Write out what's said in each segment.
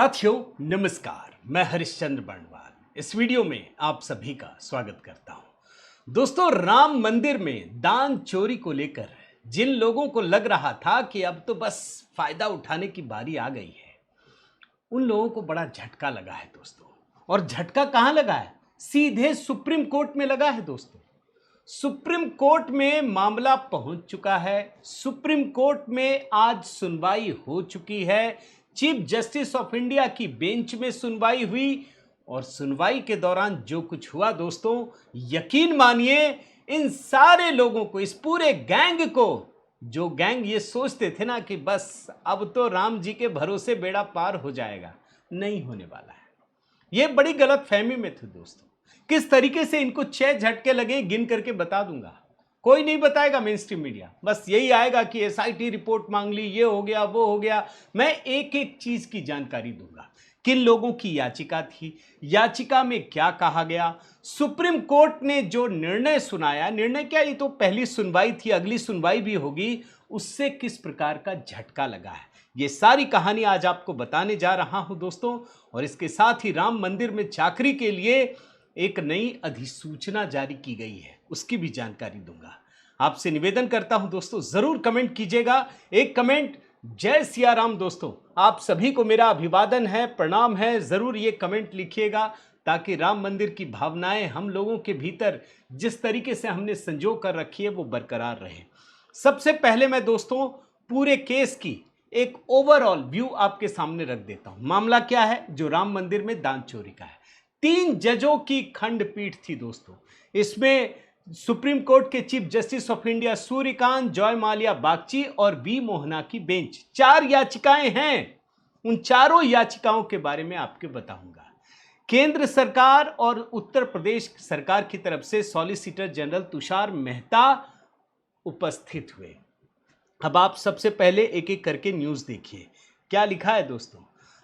साथियों नमस्कार, मैं हरिश्चंद्र बर्णवाल इस वीडियो में आप सभी का स्वागत करता हूं। दोस्तों, राम मंदिर में दान चोरी को लेकर जिन लोगों को लग रहा था कि अब तो बस फायदा उठाने की बारी आ गई है, उन लोगों को बड़ा झटका लगा है दोस्तों। और झटका कहां लगा है? सीधे सुप्रीम कोर्ट में लगा है दोस्तों। सुप्रीम कोर्ट में मामला पहुंच चुका है। सुप्रीम कोर्ट में आज सुनवाई हो चुकी है। चीफ जस्टिस ऑफ इंडिया की बेंच में सुनवाई हुई और सुनवाई के दौरान जो कुछ हुआ दोस्तों, यकीन मानिए इन सारे लोगों को, इस पूरे गैंग को, जो गैंग ये सोचते थे ना कि बस अब तो राम जी के भरोसे बेड़ा पार हो जाएगा, नहीं होने वाला है। ये बड़ी गलत फहमी में थे दोस्तों। किस तरीके से इनको 6 झटके लगे गिन करके बता दूंगा। कोई नहीं बताएगा मेन स्ट्रीम मीडिया, बस यही आएगा कि एसआईटी रिपोर्ट मांग ली, ये हो गया वो हो गया। मैं एक एक चीज की जानकारी दूंगा। किन लोगों की याचिका थी, याचिका में क्या कहा गया, सुप्रीम कोर्ट ने जो निर्णय सुनाया, निर्णय क्या, ये तो पहली सुनवाई थी, अगली सुनवाई भी होगी, उससे किस प्रकार का झटका लगा है, ये सारी कहानी आज आपको बताने जा रहा हूं दोस्तों। और इसके साथ ही राम मंदिर में चाकरी के लिए एक नई अधिसूचना जारी की गई है, उसकी भी जानकारी दूंगा। आपसे निवेदन करता हूं दोस्तों, जरूर कमेंट कीजिएगा। एक कमेंट जय सिया राम दोस्तों, आप सभी को मेरा अभिवादन है, प्रणाम है। जरूर ये कमेंट लिखिएगा ताकि राम मंदिर की भावनाएं हम लोगों के भीतर जिस तरीके से हमने संजो कर रखी है वो बरकरार रहे। सबसे पहले मैं दोस्तों पूरे केस की एक ओवरऑल व्यू आपके सामने रख देता हूं। मामला क्या है जो राम मंदिर में दान चोरी का है। 3 जजों की खंडपीठ थी दोस्तों। इसमें सुप्रीम कोर्ट के chief justice of India Suryakant, Joy Mallya Bagchi और बी मोहना की बेंच। 4 याचिकाएं हैं। उन चारों याचिकाओं के बारे में आपके बताऊंगा। केंद्र सरकार और उत्तर प्रदेश सरकार की तरफ से सॉलिसिटर जनरल तुषार मेहता उपस्थित हुए। अब आप सबसे पहले एक एक करके न्यूज देखिए। क्या लिखा है दोस्तों?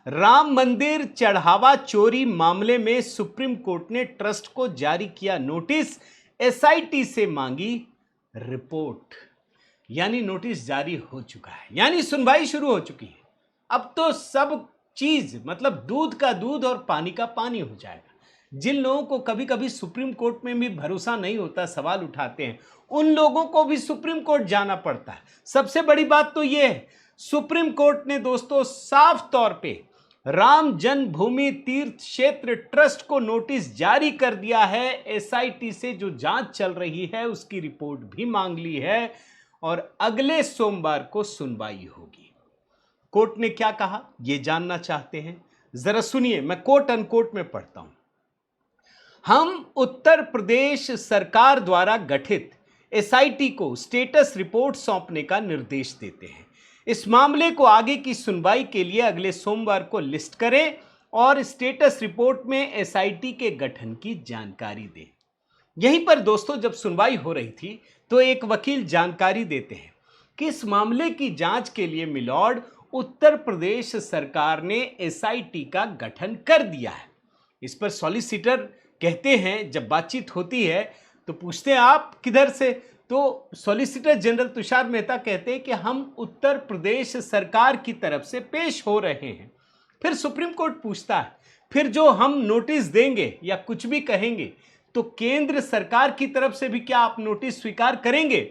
राम मंदिर चढ़ावा चोरी मामले में सुप्रीम कोर्ट ने ट्रस्ट को जारी किया नोटिस, एसआईटी से मांगी रिपोर्ट। यानी नोटिस जारी हो चुका है, यानी सुनवाई शुरू हो चुकी है। अब तो सब चीज मतलब दूध का दूध और पानी का पानी हो जाएगा। जिन लोगों को कभी कभी सुप्रीम कोर्ट में भी भरोसा नहीं होता, सवाल उठाते हैं, उन लोगों को भी सुप्रीम कोर्ट जाना पड़ता है। सबसे बड़ी बात तो यह है, सुप्रीम कोर्ट ने दोस्तों साफ तौर पे राम जन्मभूमि तीर्थ क्षेत्र ट्रस्ट को नोटिस जारी कर दिया है। एसआईटी से जो जांच चल रही है उसकी रिपोर्ट भी मांग ली है और अगले सोमवार को सुनवाई होगी। कोर्ट ने क्या कहा यह जानना चाहते हैं? जरा सुनिए, मैं कोट अनकोट में पढ़ता हूं। हम उत्तर प्रदेश सरकार द्वारा गठित एसआईटी को स्टेटस रिपोर्ट सौंपने का निर्देश देते हैं। इस मामले को आगे की सुनवाई के लिए अगले सोमवार को लिस्ट करें और स्टेटस रिपोर्ट में एसआईटी के गठन की जानकारी दें। यहीं पर दोस्तों जब सुनवाई हो रही थी तो एक वकील जानकारी देते हैं कि इस मामले की जांच के लिए मिलॉर्ड उत्तर प्रदेश सरकार ने एसआईटी का गठन कर दिया है। इस पर सॉलिसिटर कहते हैं, जब बातचीत होती है तो पूछते हैं आप किधर से, तो सॉलिसिटर जनरल तुषार मेहता कहते हैं कि हम उत्तर प्रदेश सरकार की तरफ से पेश हो रहे हैं। फिर सुप्रीम कोर्ट पूछता है, फिर जो हम नोटिस देंगे या कुछ भी कहेंगे तो केंद्र सरकार की तरफ से भी क्या आप नोटिस स्वीकार करेंगे?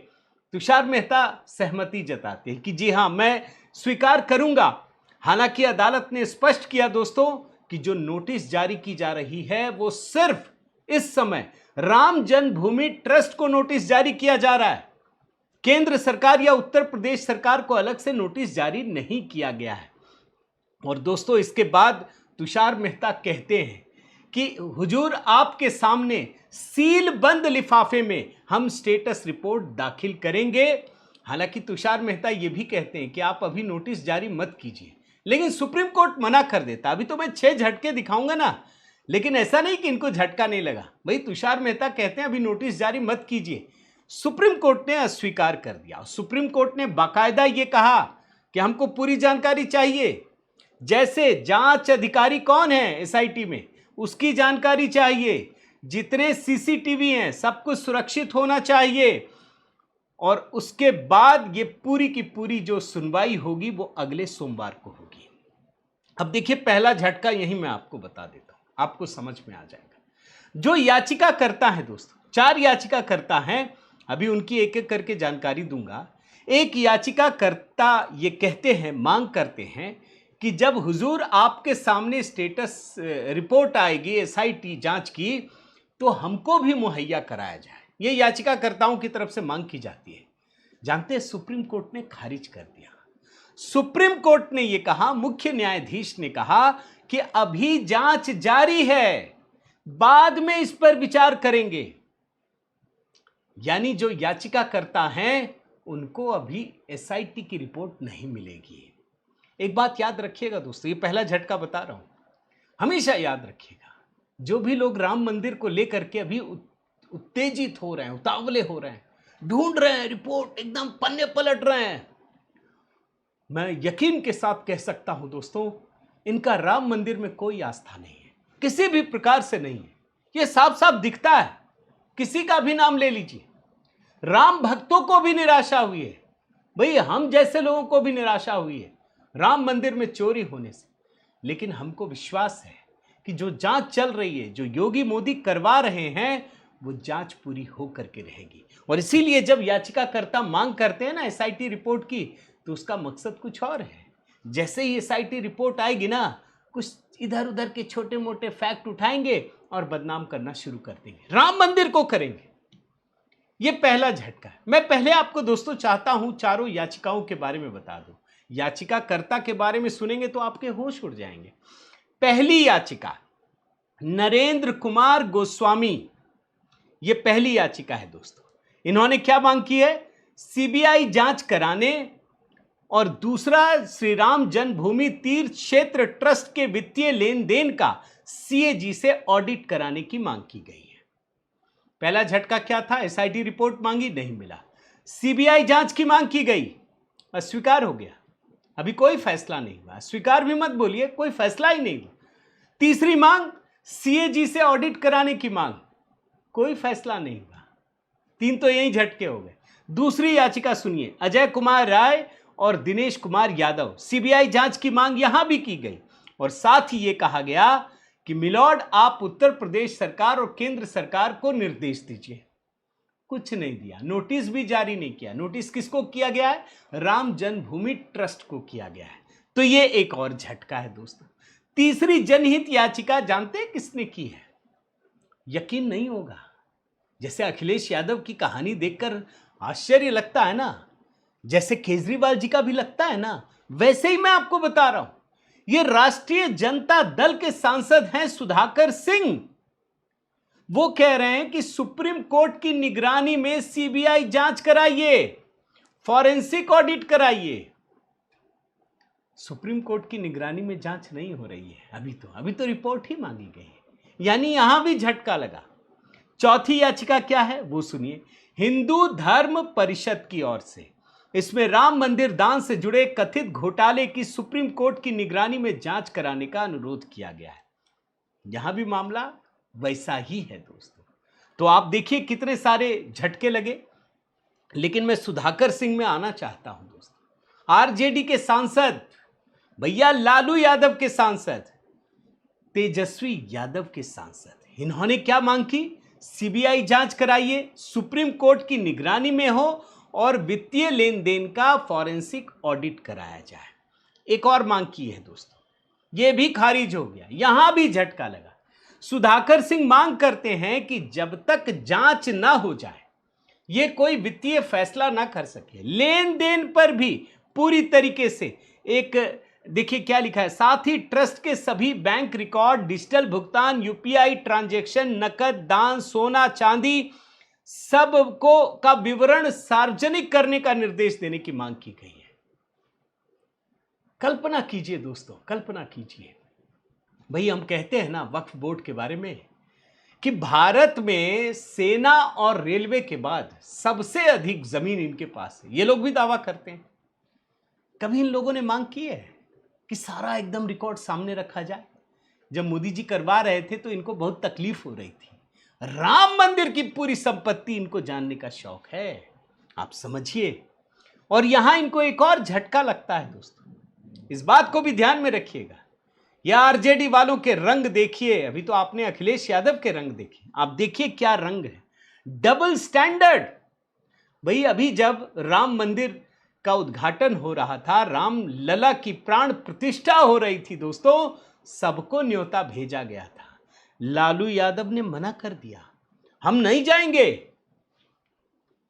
तुषार मेहता सहमति जताते हैं कि जी हां, मैं स्वीकार करूंगा। हालांकि अदालत ने स्पष्ट किया दोस्तों कि जो नोटिस जारी की जा रही है वो सिर्फ इस समय राम जन्मभूमि ट्रस्ट को नोटिस जारी किया जा रहा है। केंद्र सरकार या उत्तर प्रदेश सरकार को अलग से नोटिस जारी नहीं किया गया है। और दोस्तों इसके बाद तुषार मेहता कहते हैं कि हुजूर आपके सामने सील बंद लिफाफे में हम स्टेटस रिपोर्ट दाखिल करेंगे। हालांकि तुषार मेहता यह भी कहते हैं कि आप अभी नोटिस जारी मत कीजिए, लेकिन सुप्रीम कोर्ट मना कर देता। अभी तो मैं 6 झटके दिखाऊंगा ना, लेकिन ऐसा नहीं कि इनको झटका नहीं लगा। भाई तुषार मेहता कहते हैं अभी नोटिस जारी मत कीजिए। सुप्रीम कोर्ट ने अस्वीकार कर दिया। सुप्रीम कोर्ट ने बाकायदा ये कहा कि हमको पूरी जानकारी चाहिए, जैसे जांच अधिकारी कौन है एसआईटी में उसकी जानकारी चाहिए, जितने सीसीटीवी हैं सब कुछ सुरक्षित होना चाहिए, और उसके बाद ये पूरी की पूरी जो सुनवाई होगी वो अगले सोमवार को होगी। अब देखिए, पहला झटका यही मैं आपको बता देता हूं, आपको समझ में आ जाएगा। जो याचिका करता है दोस्तों, 4 याचिका करता है, अभी उनकी एक एक करके जानकारी दूंगा। एक याचिका करता ये कहते हैं, मांग करते हैं कि जब हुजूर आपके सामने स्टेटस रिपोर्ट आएगी एसआईटी जांच की, तो हमको भी मुहैया कराया जाए। ये याचिकाकर्ताओं की तरफ से मांग की जाती है। जानते हैं, सुप्रीम कोर्ट ने खारिज कर दिया। सुप्रीम कोर्ट ने यह कहा, मुख्य न्यायाधीश ने कहा कि अभी जांच जारी है, बाद में इस पर विचार करेंगे। यानी जो याचिकाकर्ता हैं, उनको अभी एसआईटी की रिपोर्ट नहीं मिलेगी। एक बात याद रखिएगा दोस्तों, ये पहला झटका बता रहा हूं, हमेशा याद रखिएगा। जो भी लोग राम मंदिर को लेकर के अभी उत्तेजित हो रहे हैं, उतावले हो रहे हैं, ढूंढ रहे हैं रिपोर्ट, एकदम पन्ने पलट रहे हैं, मैं यकीन के साथ कह सकता हूं दोस्तों, इनका राम मंदिर में कोई आस्था नहीं है, किसी भी प्रकार से नहीं है। यह साफ साफ दिखता है। किसी का भी नाम ले लीजिए, राम भक्तों को भी निराशा हुई है, भाई हम जैसे लोगों को भी निराशा हुई है राम मंदिर में चोरी होने से। लेकिन हमको विश्वास है कि जो जांच चल रही है, जो योगी मोदी करवा रहे हैं, वो जांच पूरी हो करके रहेगी। और इसीलिए जब याचिकाकर्ता मांग करते हैं ना एसआईटी रिपोर्ट की, तो उसका मकसद कुछ और है। जैसे ही एसआईटी रिपोर्ट आएगी ना, कुछ इधर उधर के छोटे मोटे फैक्ट उठाएंगे और बदनाम करना शुरू कर देंगे, राम मंदिर को करेंगे। यह पहला झटका है। मैं पहले आपको दोस्तों चाहता हूं चारों याचिकाओं के बारे में बता दूं। याचिकाकर्ता के बारे में सुनेंगे तो आपके होश उड़ जाएंगे। पहली याचिका, नरेंद्र कुमार गोस्वामी, यह पहली याचिका है दोस्तों। इन्होंने क्या मांग की है? सीबीआई जांच कराने और दूसरा, श्री राम जन्मभूमि तीर्थ क्षेत्र ट्रस्ट के वित्तीय लेन देन का सीएजी से ऑडिट कराने की मांग की गई है। पहला झटका क्या था? एसआईटी रिपोर्ट मांगी, नहीं मिला। सीबीआई जांच की मांग की गई, अस्वीकार हो गया, अभी कोई फैसला नहीं हुआ। स्वीकार भी मत बोलिए, कोई फैसला ही नहीं हुआ। तीसरी मांग, सीएजी से ऑडिट कराने की मांग, कोई फैसला नहीं हुआ। 3 तो यही झटके हो गए। दूसरी याचिका सुनिए, अजय कुमार राय और दिनेश कुमार यादव, सीबीआई जांच की मांग यहां भी की गई और साथ ही यह कहा गया कि मिलॉर्ड आप उत्तर प्रदेश सरकार और केंद्र सरकार को निर्देश दीजिए। कुछ नहीं दिया, नोटिस भी जारी नहीं किया। नोटिस किसको किया गया है? राम जन्मभूमि ट्रस्ट को किया गया है। तो यह एक और झटका है दोस्तों। तीसरी जनहित याचिका जानते हैं किसने की है? यकीन नहीं होगा, जैसे अखिलेश यादव की कहानी देखकर आश्चर्य लगता है ना, जैसे केजरीवाल जी का भी लगता है ना, वैसे ही मैं आपको बता रहा हूं। ये राष्ट्रीय जनता दल के सांसद हैं सुधाकर सिंह। वो कह रहे हैं कि सुप्रीम कोर्ट की निगरानी में सीबीआई जांच कराइए, फॉरेंसिक ऑडिट कराइए। सुप्रीम कोर्ट की निगरानी में जांच नहीं हो रही है अभी तो रिपोर्ट ही मांगी गई है, यानी यहां भी झटका लगा। चौथी याचिका क्या है वो सुनिए, हिंदू धर्म परिषद की ओर से। इसमें राम मंदिर दान से जुड़े कथित घोटाले की सुप्रीम कोर्ट की निगरानी में जांच कराने का अनुरोध किया गया है। यहां भी मामला वैसा ही है दोस्तों। तो आप देखिए कितने सारे झटके लगे। लेकिन मैं सुधाकर सिंह में आना चाहता हूं दोस्तों। आरजेडी के सांसद भैया लालू यादव के सांसद, तेजस्वी यादव के सांसद, इन्होंने क्या मांग की? सीबीआई जांच कराइए, सुप्रीम कोर्ट की निगरानी में हो और वित्तीय लेन देन का फॉरेंसिक ऑडिट कराया जाए। एक और मांग की है दोस्तों, यह भी खारिज हो गया। यहां भी झटका लगा। सुधाकर सिंह मांग करते हैं कि जब तक जांच ना हो जाए, यह कोई वित्तीय फैसला ना कर सके, लेन देन पर भी पूरी तरीके से एक, देखिए क्या लिखा है, साथ ही ट्रस्ट के सभी बैंक रिकॉर्ड, डिजिटल भुगतान, यूपीआई ट्रांजैक्शन, नकद दान, सोना चांदी, सबको का विवरण सार्वजनिक करने का निर्देश देने की मांग की गई है। कल्पना कीजिए दोस्तों, कल्पना कीजिए। भाई हम कहते हैं ना वक्फ बोर्ड के बारे में कि भारत में सेना और रेलवे के बाद सबसे अधिक जमीन इनके पास है। ये लोग भी दावा करते हैं। कभी इन लोगों ने मांग की है कि सारा एकदम रिकॉर्ड सामने रखा जाए? जब मोदी जी करवा रहे थे तो इनको बहुत तकलीफ हो रही थी। राम मंदिर की पूरी संपत्ति इनको जानने का शौक है, आप समझिए। और यहां इनको एक और झटका लगता है दोस्तों, इस बात को भी ध्यान में रखिएगा। या आरजेडी वालों के रंग देखिए। अभी तो आपने अखिलेश यादव के रंग देखे, आप देखिए क्या रंग है, डबल स्टैंडर्ड। भाई अभी जब राम मंदिर का उद्घाटन हो रहा था, राम लला की प्राण प्रतिष्ठा हो रही थी दोस्तों, सबको न्योता भेजा गया था। लालू यादव ने मना कर दिया, हम नहीं जाएंगे।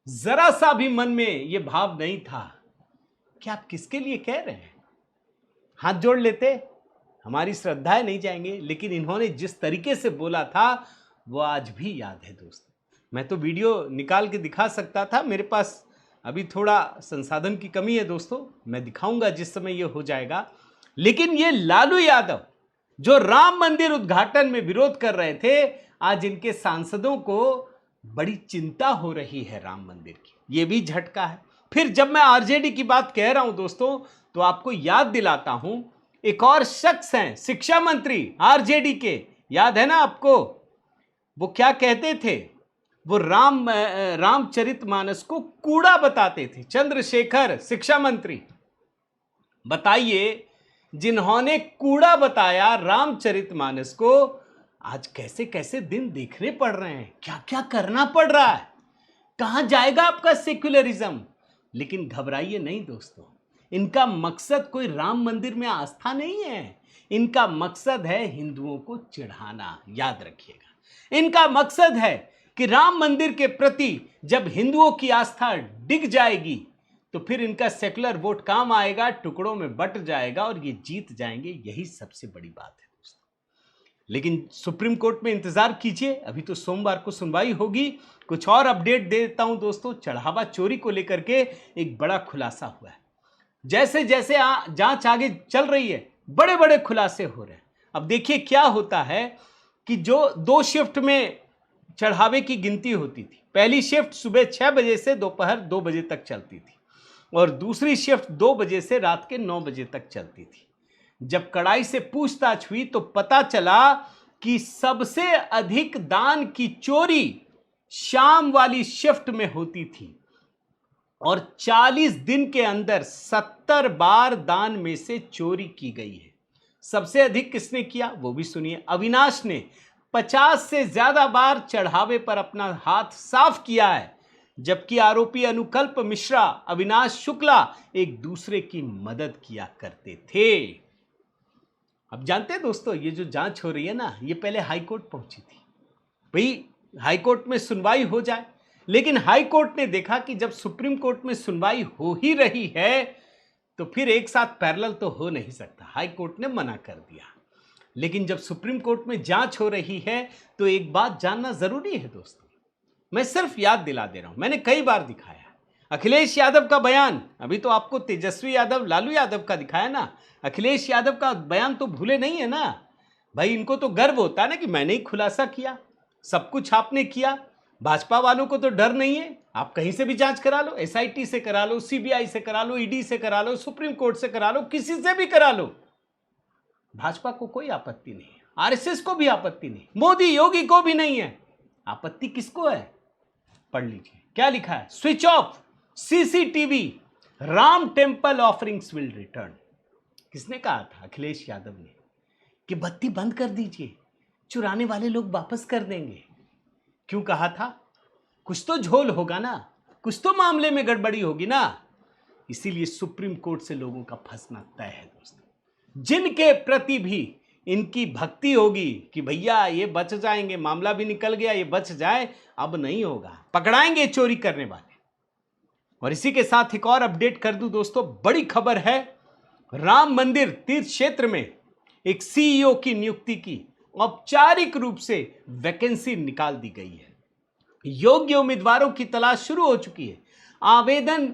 जरा सा भी मन में यह भाव नहीं था कि आप किसके लिए कह रहे हैं, हाथ जोड़ लेते, हमारी श्रद्धाएं नहीं जाएंगे। लेकिन इन्होंने जिस तरीके से बोला था वो आज भी याद है दोस्तों। मैं तो वीडियो निकाल के दिखा सकता था, मेरे पास अभी थोड़ा संसाधन की कमी है दोस्तों, मैं दिखाऊंगा जिस समय ये हो जाएगा। लेकिन ये लालू यादव जो राम मंदिर उद्घाटन में विरोध कर रहे थे, आज इनके सांसदों को बड़ी चिंता हो रही है राम मंदिर की, ये भी झटका है। फिर जब मैं आरजेडी की बात कह रहा हूं दोस्तों, तो आपको याद दिलाता हूं, एक और शख्स हैं शिक्षा मंत्री आरजेडी के, याद है ना आपको, वो क्या कहते थे, वो रामचरितमानस को कूड़ा बताते थे। चंद्रशेखर शिक्षा मंत्री, बताइए, जिन्होंने कूड़ा बताया रामचरितमानस को, आज कैसे कैसे दिन देखने पड़ रहे हैं, क्या क्या करना पड़ रहा है, कहां जाएगा आपका सेक्युलरिज्म। लेकिन घबराइए नहीं दोस्तों, इनका मकसद कोई राम मंदिर में आस्था नहीं है, इनका मकसद है हिंदुओं को चिढ़ाना। याद रखिएगा, इनका मकसद है कि राम मंदिर के प्रति जब हिंदुओं की आस्था डिग जाएगी तो फिर इनका सेकुलर वोट काम आएगा, टुकड़ों में बट जाएगा और ये जीत जाएंगे। यही सबसे बड़ी बात है दोस्तों। लेकिन सुप्रीम कोर्ट में इंतजार कीजिए, अभी तो सोमवार को सुनवाई होगी। कुछ और अपडेट देता हूं दोस्तों, चढ़ावा चोरी को लेकर के एक बड़ा खुलासा हुआ है। जैसे जैसे जांच आगे चल रही है, बड़े बड़े खुलासे हो रहे हैं। अब देखिए क्या होता है कि जो 2 शिफ्ट में चढ़ावे की गिनती होती थी, पहली शिफ्ट सुबह 6 बजे से दोपहर 2 बजे तक चलती थी और दूसरी शिफ्ट 2 बजे से रात के 9 बजे तक चलती थी। जब कड़ाई से पूछताछ हुई तो पता चला कि सबसे अधिक दान की चोरी शाम वाली शिफ्ट में होती थी और 40 दिन के अंदर 70 बार दान में से चोरी की गई है। सबसे अधिक किसने किया वो भी सुनिए, अविनाश ने 50 से ज्यादा बार चढ़ावे पर अपना हाथ साफ किया है, जबकि आरोपी अनुकल्प मिश्रा, अविनाश शुक्ला एक दूसरे की मदद किया करते थे। अब जानते हैं दोस्तों, ये जो जांच हो रही है ना, ये पहले हाईकोर्ट पहुंची थी। भाई हाईकोर्ट में सुनवाई हो जाए, लेकिन हाईकोर्ट ने देखा कि जब सुप्रीम कोर्ट में सुनवाई हो ही रही है तो फिर एक साथ पैरेलल तो हो नहीं सकता, हाईकोर्ट ने मना कर दिया। लेकिन जब सुप्रीम कोर्ट में जांच हो रही है तो एक बात जानना जरूरी है दोस्तों, मैं सिर्फ याद दिला दे रहा हूं, मैंने कई बार दिखाया अखिलेश यादव का बयान। अभी तो आपको तेजस्वी यादव, लालू यादव का दिखाया ना, अखिलेश यादव का बयान तो भूले नहीं है ना। भाई इनको तो गर्व होता है ना कि मैंने ही खुलासा किया, सब कुछ आपने किया। भाजपा वालों को तो डर नहीं है, आप कहीं से भी जांच करा लो, एसआईटी से करा लो, सीबीआई से करा लो, ईडी से करा लो, सुप्रीम कोर्ट से करा लो, किसी से भी करा लो, भाजपा को कोई आपत्ति नहीं है, आरएसएस को भी आपत्ति नहीं, मोदी योगी को भी नहीं है। आपत्ति किसको है? पढ़ लीजिए क्या लिखा है, switch off CCTV, Ram temple offerings will return. किसने कहा था? अखिलेश यादव ने, कि बत्ती बंद कर दीजिए, चुराने वाले लोग वापस कर देंगे। क्यों कहा था? कुछ तो झोल होगा ना, कुछ तो मामले में गड़बड़ी होगी ना, इसीलिए सुप्रीम कोर्ट से लोगों का फंसना तय है दोस्तों। जिनके प्रति भी इनकी भक्ति होगी कि भैया ये बच जाएंगे, मामला भी निकल गया, ये बच जाए, अब नहीं होगा, पकड़ाएंगे चोरी करने वाले। और इसी के साथ एक और अपडेट कर दूं दोस्तों, बड़ी खबर है, राम मंदिर तीर्थ क्षेत्र में एक सीईओ की नियुक्ति की औपचारिक रूप से वैकेंसी निकाल दी गई है। योग्य उम्मीदवारों की तलाश शुरू हो चुकी है। आवेदन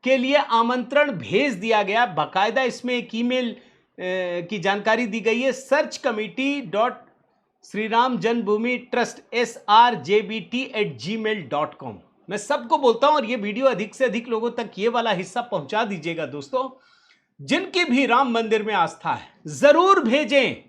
के लिए आमंत्रण भेज दिया गया, बाकायदा इसमें एक ईमेल की जानकारी दी गई है, searchcommittee.srjbt@gmail.com। मैं सबको बोलता हूं और ये वीडियो अधिक से अधिक लोगों तक ये वाला हिस्सा पहुंचा दीजिएगा दोस्तों। जिनकी भी राम मंदिर में आस्था है जरूर भेजें।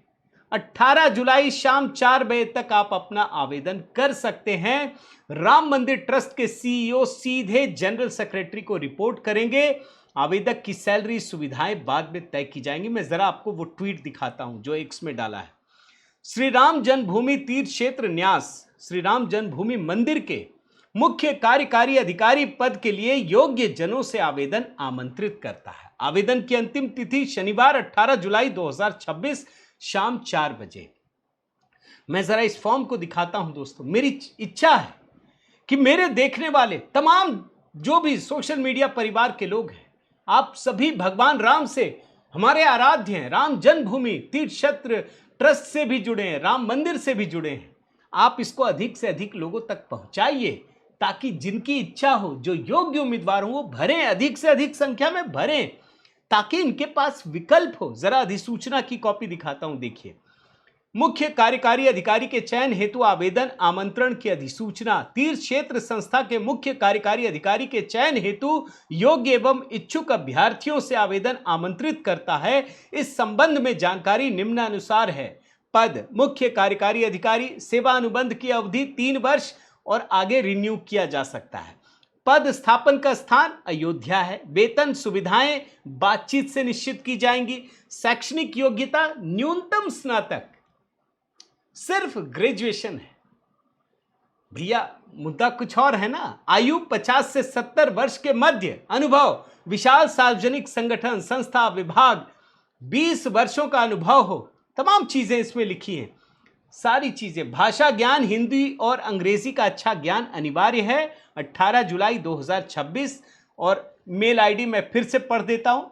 18 जुलाई शाम 4 बजे तक आप अपना आवेदन कर सकते हैं। राम मंदिर ट्रस्ट के सीईओ सीधे जनरल सेक्रेटरी को रिपोर्ट करेंगे आवेदक की सैलरी सुविधाएं बाद में तय की जाएंगी। मैं जरा आपको वो ट्वीट दिखाता हूं जो एक्स में डाला है। श्री राम जन्मभूमि तीर्थ क्षेत्र न्यास श्री राम जन्मभूमि मंदिर के मुख्य कार्यकारी अधिकारी पद के लिए योग्य जनों से आवेदन आमंत्रित करता है। आवेदन की अंतिम तिथि शनिवार 18 जुलाई 2026 शाम 4 बजे। मैं जरा इस फॉर्म को दिखाता हूं दोस्तों। मेरी इच्छा है कि मेरे देखने वाले तमाम जो भी सोशल मीडिया परिवार के लोग हैं, आप सभी भगवान राम से हमारे आराध्य हैं, राम जन्मभूमि तीर्थ क्षेत्र ट्रस्ट से भी जुड़े हैं, राम मंदिर से भी जुड़े हैं। आप इसको अधिक से अधिक लोगों तक पहुंचाइए ताकि जिनकी इच्छा हो, जो योग्य उम्मीदवार हो, वो भरें, अधिक से अधिक संख्या में भरें ताकि इनके पास विकल्प हो। जरा अधिसूचना की कॉपी दिखाता हूं, देखिए। मुख्य कार्यकारी अधिकारी के चयन हेतु आवेदन आमंत्रण की अधिसूचना। तीर्थ क्षेत्र संस्था के मुख्य कार्यकारी अधिकारी के चयन हेतु योग्य एवं इच्छुक अभ्यर्थियों से आवेदन आमंत्रित करता है। इस संबंध में जानकारी निम्नानुसार है। पद मुख्य कार्यकारी अधिकारी, सेवा अनुबंध की अवधि 3 वर्ष और आगे रिन्यू किया जा सकता है। पद स्थापन का स्थान अयोध्या है। वेतन सुविधाएं बातचीत से निश्चित की जाएंगी। शैक्षणिक योग्यता न्यूनतम स्नातक, सिर्फ ग्रेजुएशन है। भैया मुद्दा कुछ और है ना। आयु 50 से 70 वर्ष के मध्य, अनुभव विशाल सार्वजनिक संगठन संस्था विभाग 20 वर्षों का अनुभव हो। तमाम चीजें इसमें लिखी हैं, सारी चीजें। भाषा ज्ञान हिंदी और अंग्रेजी का अच्छा ज्ञान अनिवार्य है। 18 जुलाई 2026। और मेल आईडी मैं फिर से पढ़ देता हूं,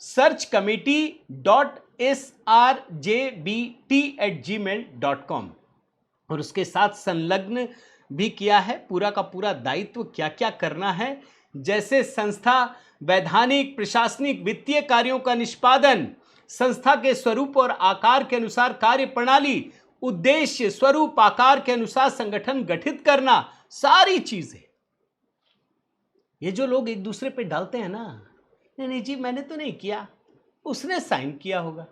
searchcommittee.srjbt@gmail.com। और उसके साथ संलग्न भी किया है पूरा का पूरा दायित्व, क्या क्या करना है, जैसे संस्था वैधानिक प्रशासनिक वित्तीय कार्यों का निष्पादन, संस्था के स्वरूप और आकार के अनुसार कार्य प्रणाली, उद्देश्य स्वरूप आकार के अनुसार संगठन गठित करना, सारी चीजें। ये जो लोग एक दूसरे पे डालते हैं ना, नहीं जी मैंने तो नहीं किया, उसने साइन किया होगा,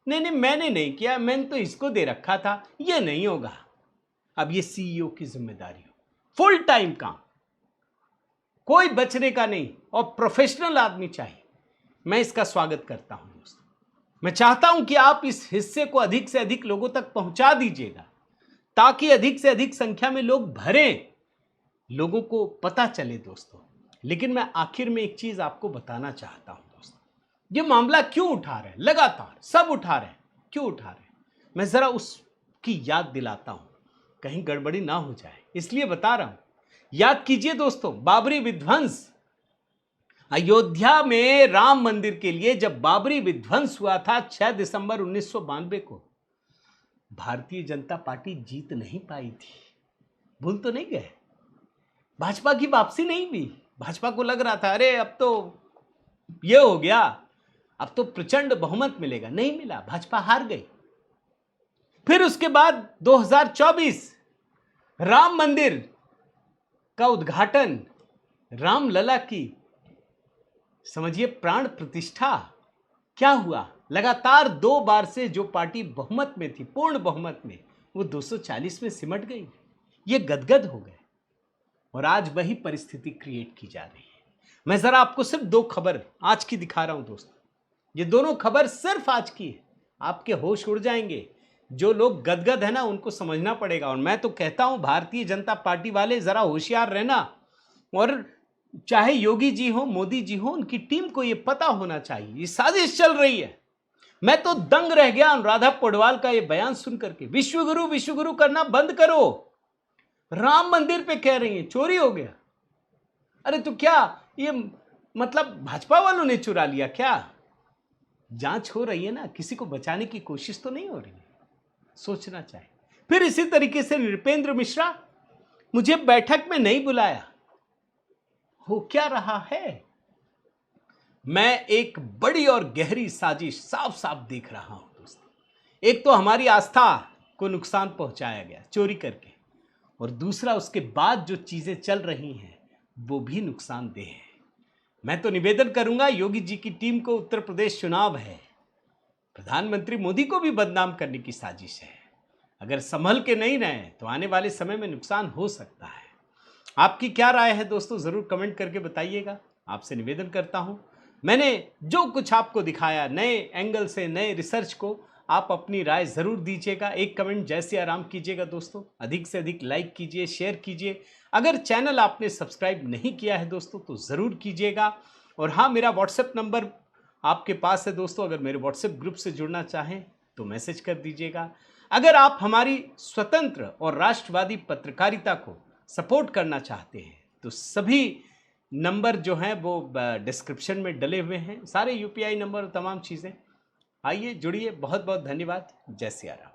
नहीं मैंने नहीं किया, मैंने तो इसको दे रखा था, ये नहीं होगा। अब ये सीईओ की जिम्मेदारी हो, फुल टाइम काम, कोई बचने का नहीं, और प्रोफेशनल आदमी चाहिए। मैं इसका स्वागत करता हूं दोस्तों। मैं चाहता हूं कि आप इस हिस्से को अधिक से अधिक लोगों तक पहुंचा दीजिएगा ताकि अधिक से अधिक संख्या में लोग भरें, लोगों को पता चले दोस्तों। लेकिन मैं आखिर में एक चीज आपको बताना चाहता हूं दोस्तों, ये मामला क्यों उठा रहे हैं, लगातार सब उठा रहे हैं, क्यों उठा रहे हैं, मैं जरा उसकी याद दिलाता हूं, कहीं गड़बड़ी ना हो जाए, इसलिए बता रहा हूं। याद कीजिए दोस्तों, बाबरी विध्वंस, अयोध्या में राम मंदिर के लिए जब बाबरी विध्वंस हुआ था 6 दिसंबर 1992 को, भारतीय जनता पार्टी जीत नहीं पाई थी। भूल तो नहीं गए? भाजपा की वापसी नहीं हुई। भाजपा को लग रहा था अरे अब तो ये हो गया, अब तो प्रचंड बहुमत मिलेगा, नहीं मिला, भाजपा हार गई। फिर उसके बाद 2024 राम मंदिर का उद्घाटन, रामलला की समझिए प्राण प्रतिष्ठा, क्या हुआ, लगातार 2 बार से जो पार्टी बहुमत में थी, पूर्ण बहुमत में, वो 240 में सिमट गई, ये गदगद हो गए, और आज वही परिस्थिति क्रिएट की जा रही है। मैं जरा आपको सिर्फ 2 खबर आज की दिखा रहा हूं दोस्तों, ये दोनों खबर सिर्फ आज की है, आपके होश उड़ जाएंगे। जो लोग गदगद है ना, उनको समझना पड़ेगा। और मैं तो कहता हूं भारतीय जनता पार्टी वाले जरा होशियार रहना, और चाहे योगी जी हो मोदी जी हो, उनकी टीम को यह पता होना चाहिए ये साजिश चल रही है। मैं तो दंग रह गया अनुराधा पौडवाल का यह बयान सुन करके, विश्वगुरु करना बंद करो, राम मंदिर पे कह रही है चोरी हो गया। अरे तो क्या ये मतलब भाजपा वालों ने चुरा लिया क्या? जांच हो रही है ना, किसी को बचाने की कोशिश तो नहीं हो रही है, सोचना चाहिए। फिर इसी तरीके से नृपेंद्र मिश्रा, मुझे बैठक में नहीं बुलाया, हो क्या रहा है? मैं एक बड़ी और गहरी साजिश साफ साफ देख रहा हूं दोस्तों। एक तो हमारी आस्था को नुकसान पहुंचाया गया चोरी करके, और दूसरा उसके बाद जो चीजें चल रही हैं वो भी नुकसानदेह है। मैं तो निवेदन करूंगा, योगी जी की टीम को, उत्तर प्रदेश चुनाव है, प्रधानमंत्री मोदी को भी बदनाम करने की साजिश है। अगर संभल के नहीं रहे तो आने वाले समय में नुकसान हो सकता है। आपकी क्या राय है दोस्तों, जरूर कमेंट करके बताइएगा। आपसे निवेदन करता हूं, मैंने जो कुछ आपको दिखाया नए एंगल से, नए रिसर्च को, आप अपनी राय ज़रूर दीजिएगा। एक कमेंट जय सिया राम कीजिएगा दोस्तों, अधिक से अधिक लाइक कीजिए, शेयर कीजिए। अगर चैनल आपने सब्सक्राइब नहीं किया है दोस्तों तो ज़रूर कीजिएगा। और हाँ, मेरा व्हाट्सएप नंबर आपके पास है दोस्तों, अगर मेरे व्हाट्सएप ग्रुप से जुड़ना चाहें तो मैसेज कर दीजिएगा। अगर आप हमारी स्वतंत्र और राष्ट्रवादी पत्रकारिता को सपोर्ट करना चाहते हैं तो सभी नंबर जो हैं वो डिस्क्रिप्शन में डले हुए हैं, सारे यूपीआई नंबर और तमाम चीज़ें। आइए जुड़िए। बहुत बहुत धन्यवाद। जय सिया राम।